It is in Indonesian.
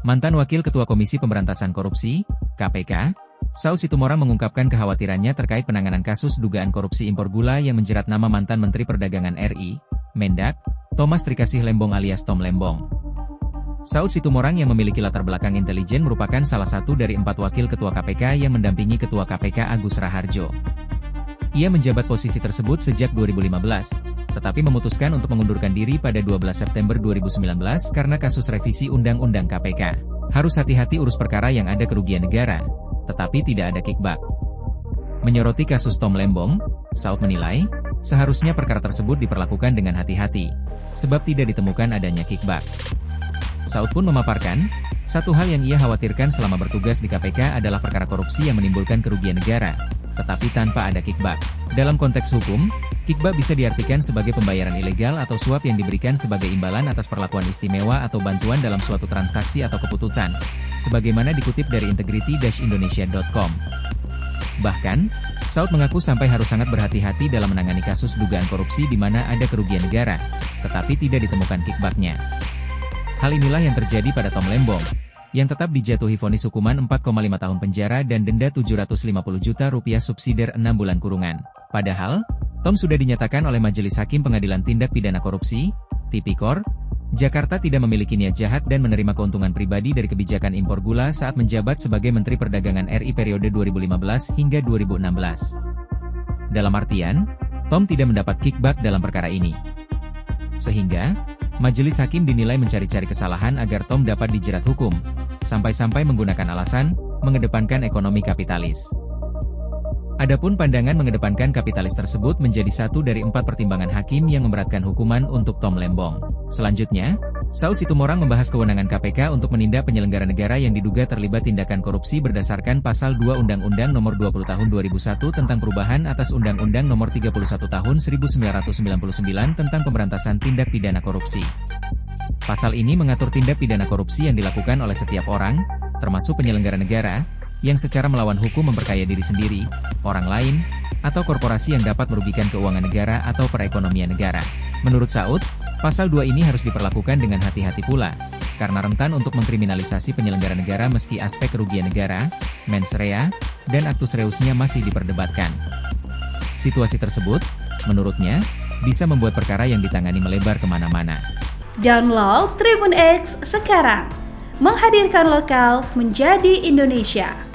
Mantan Wakil Ketua Komisi Pemberantasan Korupsi, KPK, Saud Situmorang mengungkapkan kekhawatirannya terkait penanganan kasus dugaan korupsi impor gula yang menjerat nama mantan Menteri Perdagangan RI, Mendak, Thomas Trikasih Lembong alias Tom Lembong. Saud Situmorang yang memiliki latar belakang intelijen merupakan salah satu dari 4 wakil ketua KPK yang mendampingi Ketua KPK Agus Raharjo. Ia menjabat posisi tersebut sejak 2015, tetapi memutuskan untuk mengundurkan diri pada 12 September 2019 karena kasus revisi Undang-Undang KPK. Harus hati-hati urus perkara yang ada kerugian negara, tetapi tidak ada kickback. Menyoroti kasus Tom Lembong, Saud menilai, seharusnya perkara tersebut diperlakukan dengan hati-hati, sebab tidak ditemukan adanya kickback. Saud pun memaparkan, satu hal yang ia khawatirkan selama bertugas di KPK adalah perkara korupsi yang menimbulkan kerugian negara, tetapi tanpa ada kickback. Dalam konteks hukum, kickback bisa diartikan sebagai pembayaran ilegal atau suap yang diberikan sebagai imbalan atas perlakuan istimewa atau bantuan dalam suatu transaksi atau keputusan, sebagaimana dikutip dari integrity-indonesia.com. Bahkan, Saud mengaku sampai harus sangat berhati-hati dalam menangani kasus dugaan korupsi di mana ada kerugian negara, tetapi tidak ditemukan kickback-nya. Hal inilah yang terjadi pada Tom Lembong, yang tetap dijatuhi vonis hukuman 4,5 tahun penjara dan denda Rp750 juta subsidiar 6 bulan kurungan. Padahal, Tom sudah dinyatakan oleh Majelis Hakim Pengadilan Tindak Pidana Korupsi, Tipikor, Jakarta tidak memiliki niat jahat dan menerima keuntungan pribadi dari kebijakan impor gula saat menjabat sebagai Menteri Perdagangan RI periode 2015 hingga 2016. Dalam artian, Tom tidak mendapat kickback dalam perkara ini. Sehingga, Majelis Hakim dinilai mencari-cari kesalahan agar Tom dapat dijerat hukum, sampai-sampai menggunakan alasan, mengedepankan ekonomi kapitalis. Adapun pandangan mengedepankan kapitalis tersebut menjadi satu dari 4 pertimbangan hakim yang memberatkan hukuman untuk Tom Lembong. Selanjutnya, Saud Situmorang membahas kewenangan KPK untuk menindak penyelenggara negara yang diduga terlibat tindakan korupsi berdasarkan Pasal 2 Undang-Undang Nomor 20 Tahun 2001 tentang perubahan atas Undang-Undang Nomor 31 Tahun 1999 tentang pemberantasan tindak pidana korupsi. Pasal ini mengatur tindak pidana korupsi yang dilakukan oleh setiap orang, termasuk penyelenggara negara, yang secara melawan hukum memperkaya diri sendiri, orang lain, atau korporasi yang dapat merugikan keuangan negara atau perekonomian negara. Menurut Saud, Pasal 2 ini harus diperlakukan dengan hati-hati pula, karena rentan untuk mengkriminalisasi penyelenggara negara meski aspek kerugian negara, mens rea, dan actus reusnya masih diperdebatkan. Situasi tersebut, menurutnya, bisa membuat perkara yang ditangani melebar kemana-mana. Download Tribun X sekarang, menghadirkan lokal menjadi Indonesia.